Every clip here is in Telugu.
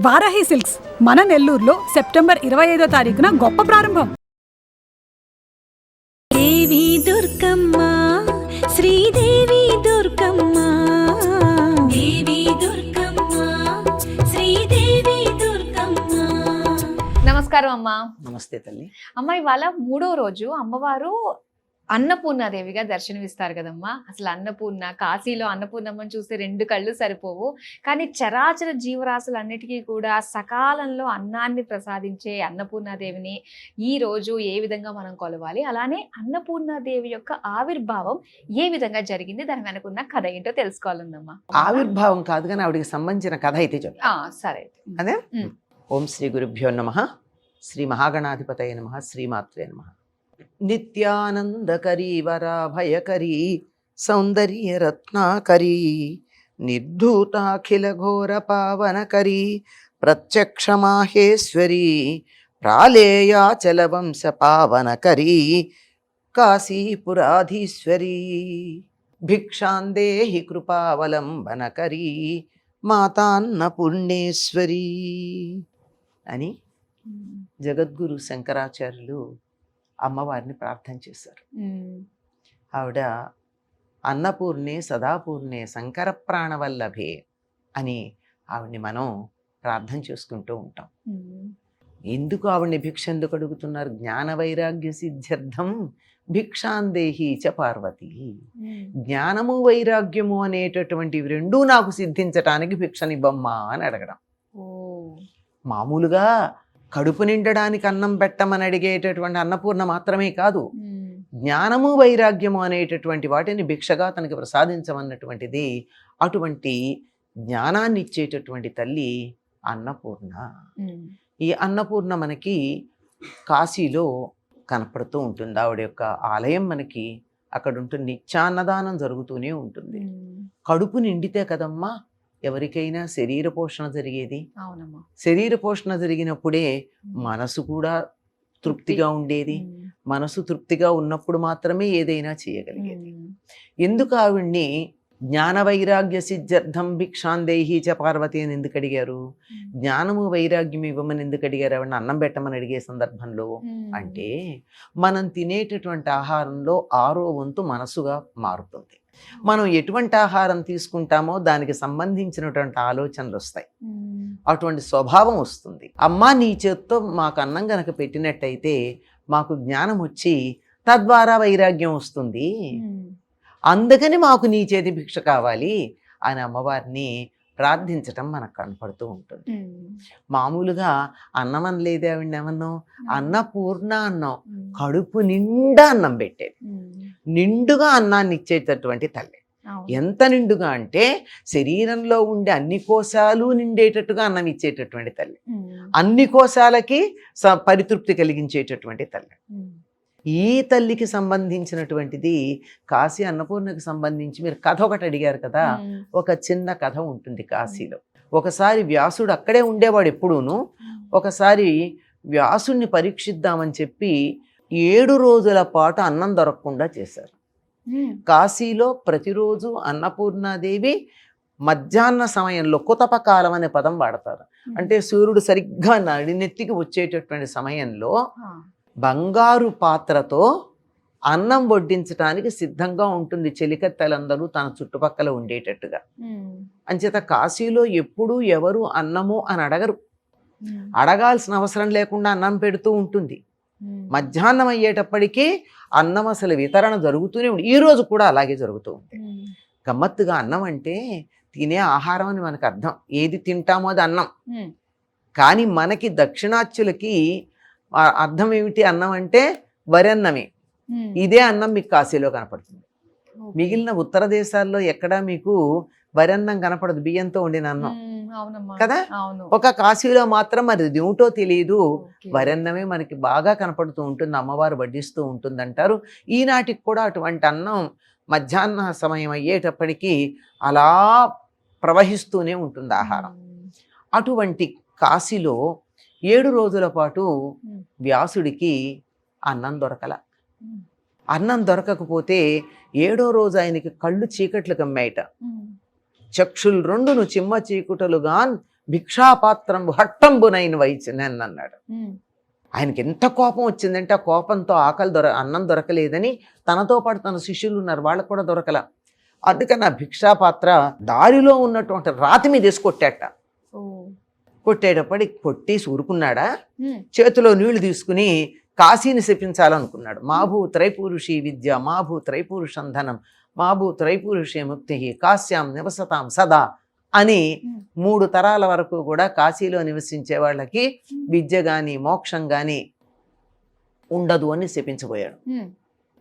వారాహి సిల్క్స్ మన నెల్లూరులో సెప్టెంబర్ 25వ తారీఖున గొప్ప ప్రారంభం. దేవి దుర్గమ్మ, శ్రీదేవి దుర్గమ్మ, దేవి దుర్గమ్మ, శ్రీదేవి దుర్గమ్మ. నమస్కారం అమ్మా. నమస్తే తల్లి. అమ్మ, ఇవాళ 3వ రోజు అమ్మవారు అన్నపూర్ణాదేవిగా దర్శనమిస్తారు కదమ్మా. అసలు అన్నపూర్ణ, కాశీలో అన్నపూర్ణమ్మని చూస్తే 2 కళ్ళు సరిపోవు. కానీ చరాచర జీవరాశులన్నిటికీ కూడా సకాలంలో అన్నాన్ని ప్రసాదించే అన్నపూర్ణాదేవిని ఈ రోజు ఏ విధంగా మనం కొలవాలి, అలానే అన్నపూర్ణాదేవి యొక్క ఆవిర్భావం ఏ విధంగా జరిగింది, దాని వెనకున్న కథ ఏంటో తెలుసుకోవాలమ్మా. ఆవిర్భావం కాదు కానీ ఆవిడికి సంబంధించిన కథ అయితే చెప్తా. సరే. అదే ఓం శ్రీ గురుభ్యో నమః, శ్రీ మహాగణాధిపతయ నమః, శ్రీమాత్రే నమః. నిత్యానందకరీ వరాభయకరీ సౌందర్య రత్నాకరీ నిర్ధూతాఖిల ఘోర పావనకరీ ప్రత్యక్ష మాహేశ్వరీ ప్రాళేయాచల వంశ పావనకరీ కాశీపురాధీశ్వరీ భిక్షాందేహి కృపావలంబనకరీ మాతాన్నపూర్ణేశ్వరీ అని జగద్గురు శంకరాచార్యులు అమ్మవారిని ప్రార్థన చేశారు. ఆవిడ అన్నపూర్ణే సదాపూర్ణే శంకర ప్రాణవల్లభే అని ఆవిడ్ని మనం ప్రార్థన చేసుకుంటూ ఉంటాం. ఎందుకు ఆవిడ్ని భిక్ష ఎందుకు అడుగుతున్నారు? జ్ఞాన వైరాగ్య సిద్ధ్యర్థం భిక్షాందేహి చ పార్వతి. జ్ఞానము వైరాగ్యము అనేటటువంటివి రెండూ నాకు సిద్ధించటానికి భిక్షనివ్వమ్మా అని అడగడం. మామూలుగా కడుపు నిండడానికి అన్నం పెట్టమని అడిగేటటువంటి అన్నపూర్ణ మాత్రమే కాదు, జ్ఞానము వైరాగ్యము అనేటటువంటి వాటిని భిక్షగా తనకి ప్రసాదించమన్నటువంటిది. అటువంటి జ్ఞానాన్ని ఇచ్చేటటువంటి తల్లి అన్నపూర్ణ. ఈ అన్నపూర్ణ మనకి కాశీలో కనపడుతూ ఉంటుంది. ఆవిడ యొక్క ఆలయం మనకి అక్కడ ఉంటుంది. నిత్యాన్నదానం జరుగుతూనే ఉంటుంది. కడుపు నిండితే కదమ్మా ఎవరికైనా శరీర పోషణ జరిగేది. శరీర పోషణ జరిగినప్పుడే మనసు కూడా తృప్తిగా ఉండేది. మనసు తృప్తిగా ఉన్నప్పుడు మాత్రమే ఏదైనా చేయగలిగేది. ఎందుకు ఆవిడ్ని జ్ఞాన వైరాగ్య సిద్ధ్యర్థం భిక్షాందేహి చ పార్వతి అని ఎందుకు అడిగారు? జ్ఞానము వైరాగ్యం ఇవ్వమని ఎందుకు అడిగారు? ఆవిడని అన్నం పెట్టమని అడిగే సందర్భంలో అంటే మనం తినేటటువంటి ఆహారంలో 6వ వంతు మనసుగా మారుతుంది. మనం ఎటువంటి ఆహారం తీసుకుంటామో దానికి సంబంధించినటువంటి ఆలోచనలు వస్తాయి, అటువంటి స్వభావం వస్తుంది. అమ్మా నీ చేత్తో మాకు అన్నం గనక పెట్టినట్టయితే మాకు జ్ఞానం వచ్చి తద్వారా వైరాగ్యం వస్తుంది, అందుకని మాకు నీ చేతి భిక్ష కావాలి అని అమ్మవారిని ప్రార్థించటం మనకు కనపడుతూ ఉంటుంది. మామూలుగా అన్నం అనలేదే ఆవిడ, ఏమన్నాం? అన్నపూర్ణ అన్నాం. కడుపు నిండా అన్నం పెట్టేది, నిండుగా అన్నాన్ని ఇచ్చేటటువంటి తల్లి. ఎంత నిండుగా అంటే శరీరంలో ఉండే అన్ని కోశాలు నిండేటట్టుగా అన్నం ఇచ్చేటటువంటి తల్లి, అన్ని కోశాలకి పరితృప్తి కలిగించేటటువంటి తల్లి. ఈ తల్లికి సంబంధించినటువంటిది కాశీ అన్నపూర్ణకి సంబంధించి మీరు కథ ఒకటి అడిగారు కదా, ఒక చిన్న కథ ఉంటుంది కాశీలో. ఒకసారి వ్యాసుడు అక్కడే ఉండేవాడు ఎప్పుడూను. ఒకసారి వ్యాసుడిని పరీక్షిద్దామని చెప్పి 7 రోజుల పాటు అన్నం దొరకకుండా చేశారు. కాశీలో ప్రతిరోజు అన్నపూర్ణాదేవి మధ్యాహ్న సమయంలో కుతపకాలం అనే పదం వాడతారు. అంటే సూర్యుడు సరిగ్గా నడినెత్తికి వచ్చేటటువంటి సమయంలో బంగారు పాత్రతో అన్నం వడ్డించడానికి సిద్ధంగా ఉంటుంది చెలికత్తెలందరూ తన చుట్టుపక్కల ఉండేటట్టుగా. అంచేత కాశీలో ఎప్పుడూ ఎవరు అన్నము అని అడగరు, అడగాల్సిన అవసరం లేకుండా అన్నం పెడుతూ ఉంటుంది. మధ్యాహ్నం అయ్యేటప్పటికీ అన్నం అసలు వితరణ జరుగుతూనే ఉంది. ఈ రోజు కూడా అలాగే జరుగుతూ ఉంది. గమ్మత్తుగా అన్నం అంటే తినే ఆహారం అని మనకు అర్థం, ఏది తింటామో అది అన్నం. కానీ మనకి దక్షిణాత్యులకి అర్థం ఏమిటి? అన్నం అంటే వరన్నమే. ఇదే అన్నం మీకు కాశీలో కనపడుతుంది. మిగిలిన ఉత్తర దేశాల్లో ఎక్కడా మీకు వరన్నం కనపడదు, బియ్యంతో వండిన అన్నం కదా. ఒక కాశీలో మాత్రం మరి ఏమిటో తెలియదు, వరన్నమే మనకి బాగా కనపడుతూ ఉంటుంది, అమ్మవారు వడ్డిస్తూ ఉంటుంది అంటారు. ఈనాటికి కూడా అటువంటి అన్నం మధ్యాహ్న సమయం అయ్యేటప్పటికీ అలా ప్రవహిస్తూనే ఉంటుంది ఆహారం. అటువంటి కాశీలో 7 రోజుల పాటు వ్యాసుడికి అన్నం దొరకల. అన్నం దొరకకపోతే 7వ రోజు ఆయనకి కళ్ళు చీకట్లు కమ్మాయిట. చక్షులు రెండును చిమ్మ చీకుటలుగా భిక్షాపాత్రంబు హట్టంబునైన వైచినన్ అన్నాడు. ఉమ్. ఆయనకి ఎంత కోపం వచ్చిందంటే ఆ కోపంతో అన్నం దొరకలేదని తనతో పాటు తన శిష్యులు ఉన్నారు, వాళ్ళకు కూడా దొరకల. అందుకని ఆ భిక్షాపాత్ర దారిలో ఉన్నటువంటి రాతి మీద వేసి కొట్టాట. ఓ. కొట్టేటప్పటికి కొట్టేసి ఊరుకున్నాడా, ఉమ్. చేతిలో నీళ్లు తీసుకుని కాశీని శపించాలనుకున్నాడు. మాభూ త్రైపురుషి విద్య, మాభూ త్రైపురుషం ధనం, మాభూ త్రైపురుషే ముక్తి, కాశ్యాం నివసతాం సదా అని 3 తరాల వరకు కూడా కాశీలో నివసించే వాళ్ళకి విద్య కానీ మోక్షం కానీ ఉండదు అని శపించబోయాడు. ఉమ్.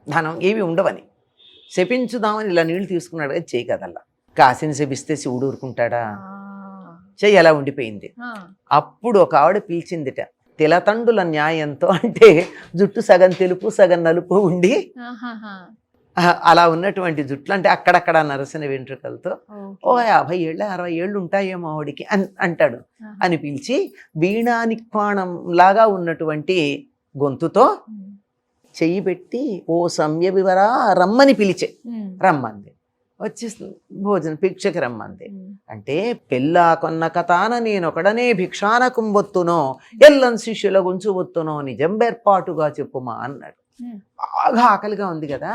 ధనం ఏవి ఉండవని శపించుదామని ఇలా నీళ్లు తీసుకున్నాడు, అది చేయి కదల్లా. కాశీని శపిస్తే శివుడు ఊరుకుంటాడా, చెయ్యి ఎలా ఉండిపోయింది. అప్పుడు ఒక ఆవిడ పీల్చిందిట, తిలతండుల న్యాయంతో, అంటే జుట్టు సగం తెలుపు సగం నలుపు ఉండి అలా ఉన్నటువంటి జుట్లు, అంటే అక్కడక్కడ నరసిన వెంట్రుకలతో, ఓ 50 ఏళ్ళు 60 ఏళ్ళు ఉంటాయేమో ఆవిడికి అంటాడు అని పిలిచి, వీణానిక్వాణం లాగా ఉన్నటువంటి గొంతుతో చెయ్యి పెట్టి ఓ సంయ వివరా రమ్మని పిలిచే, రమ్మంది. వచ్చి భోజనం భిక్షకి రమ్మంది. అంటే పెళ్ళా కొన్న కథాన నేనొకడనే భిక్షాన కుంబొత్తునో ఎల్లం శిష్యుల గుంచు ఒత్తునో నిజంబేర్పాటుగా చెప్పుమా అన్నాడు. బాగా ఆకలిగా ఉంది కదా,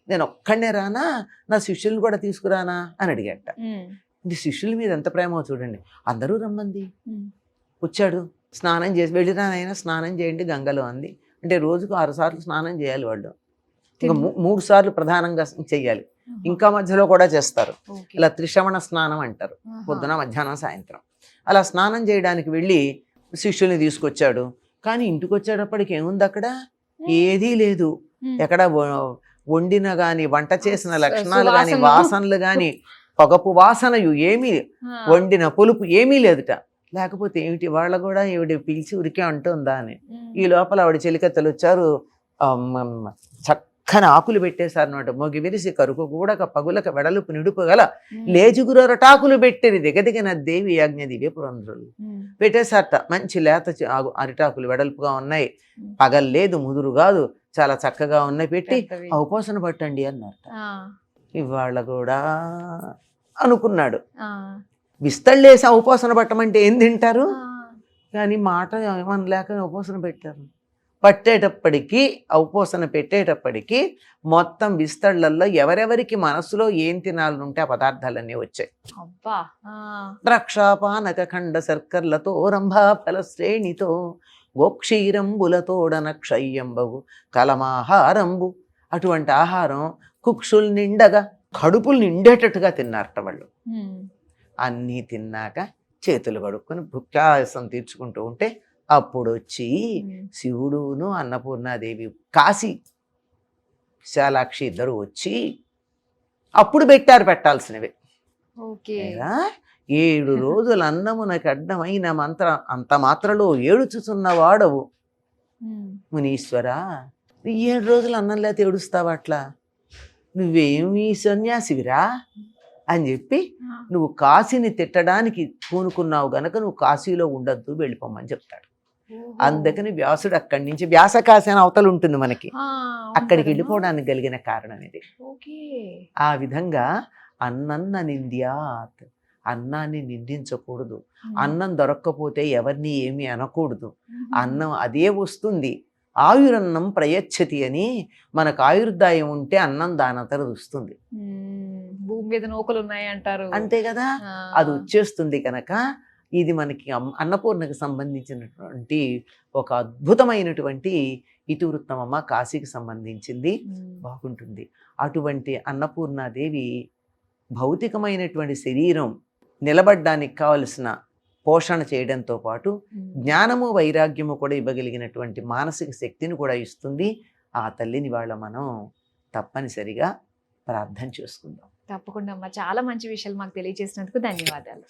నేను ఒక్కడనే రానా, నా శిష్యుల్ని కూడా తీసుకురానా అని అడిగట. ఇది శిష్యుల మీద ఎంత ప్రేమో చూడండి. అందరూ రమ్మంది, వచ్చాడు. స్నానం చేసి వెళ్ళిరానైనా స్నానం చేయండి గంగలో అంది. అంటే రోజుకు 6 సార్లు స్నానం చేయాలి వాళ్ళు, ఇంకా 3 సార్లు ప్రధానంగా చెయ్యాలి, ఇంకా మధ్యలో కూడా చేస్తారు. ఇలా త్రిశ్రవణ స్నానం అంటారు, పొద్దున మధ్యాహ్నం సాయంత్రం. అలా స్నానం చేయడానికి వెళ్ళి శిష్యుల్ని తీసుకొచ్చాడు. కానీ ఇంటికి వచ్చేటప్పటికి ఏముంది అక్కడ, ఏదీ లేదు. ఎక్కడ వండిన గాని వంట చేసిన లక్షణాలు గాని వాసనలు గాని పొగపు వాసనయు ఏమీ, వండిన పులుపు ఏమీ లేదుట. లేకపోతే ఏమిటి, వాళ్ళ కూడా ఈవిడ పిలిచి ఉరికే అంటుందా అని. ఈ లోపల ఆవిడ చెలికత్తలు వచ్చారు, చక్కని ఆకులు పెట్టేశారు అనమాట. మొగి విరిసి కరుకు కూడక పగులక వెడలుపు నిడుపు గల లేజుగురటాకులు పెట్టిరి దిగదిగిన దేవి యాజ్ఞ దివ్య పురంధ్రులు పెట్టేశారట. మంచి లేత అరిటాకులు వెడల్పుగా ఉన్నాయి, పగల్లేదు ముదురు కాదు, చాలా చక్కగా ఉన్నాయి, పెట్టి ఉపాసన పట్టండి అన్నారట. ఇవాళ కూడా అనుకున్నాడు, విస్తళ్ళేసి ఉపాసన పట్టమంటే ఏం తింటారు, కానీ మాట ఏమనలేక ఉపాసన పెట్టారు. పట్టేటప్పటికీ ఉపాసన పెట్టేటప్పటికీ మొత్తం విస్తళ్ళల్లో ఎవరెవరికి మనసులో ఏం తినాలనుంటే ఆ పదార్థాలన్నీ వచ్చాయి. ద్రాక్షాపానక ఖండ శర్కర్లతో రంభా ఫల శ్రేణితో గోక్షీరంబులతోడన క్షయ్యంబవు కలమాహారంబు. అటువంటి ఆహారం కుక్షులు నిండగా కడుపులు నిండేటట్టుగా తిన్నారట వాళ్ళు. అన్నీ తిన్నాక చేతులు కడుక్కొని భుక్యాసం తీర్చుకుంటూ ఉంటే అప్పుడు వచ్చి శివుడును అన్నపూర్ణాదేవి కాశీ విశాలాక్షి ఇద్దరు వచ్చి అప్పుడు పెట్టాల్సినవి. 7 రోజులు అన్నమునకు అడ్డమైన అంత మాత్రలో ఏడుచుచున్న వాడవు మునీశ్వరా, 7 రోజులు అన్నం లేకపోతే ఏడుస్తావా, అట్లా నువ్వేమి సన్యాసివిరా అని చెప్పి నువ్వు కాశీని తిట్టడానికి పూనుకున్నావు గనక నువ్వు కాశీలో ఉండద్దు, వెళ్ళిపోమని చెప్తాడు. అందుకని వ్యాసుడు అక్కడి నుంచి వ్యాసకాశి అని అవతలు ఉంటుంది మనకి, అక్కడికి వెళ్ళిపోవడానికి కలిగిన కారణం ఇది. ఆ విధంగా అన్నన్న నింద్యాత్, అన్నాన్ని నిందించకూడదు, అన్నం దొరక్కపోతే ఎవరిని ఏమీ అనకూడదు, అన్నం అదే వస్తుంది. ఆయురన్నం ప్రయచ్చతి అని, మనకు ఆయుర్దాయం ఉంటే అన్నం దానంతర వస్తుంది. భూమి మీద నూకలు ఉన్నాయి అంటారు, అంతే కదా, అది వచ్చేస్తుంది. కనుక ఇది మనకి అన్నపూర్ణకు సంబంధించినటువంటి ఒక అద్భుతమైనటువంటి ఇతివృత్తమమ్మ, కాశీకి సంబంధించింది, బాగుంటుంది. అటువంటి అన్నపూర్ణాదేవి భౌతికమైనటువంటి శరీరం నిలబడ్డానికి కావలసిన పోషణ చేయడంతో పాటు జ్ఞానము వైరాగ్యము కూడా ఇవ్వగలిగినటువంటి మానసిక శక్తిని కూడా ఇస్తుంది. ఆ తల్లిని వాళ్ళ మనం తప్పనిసరిగా ప్రార్థన చేసుకుందాం. తప్పకుండా అమ్మా, చాలా మంచి విషయాలు మాకు తెలియజేసినందుకు ధన్యవాదాలు.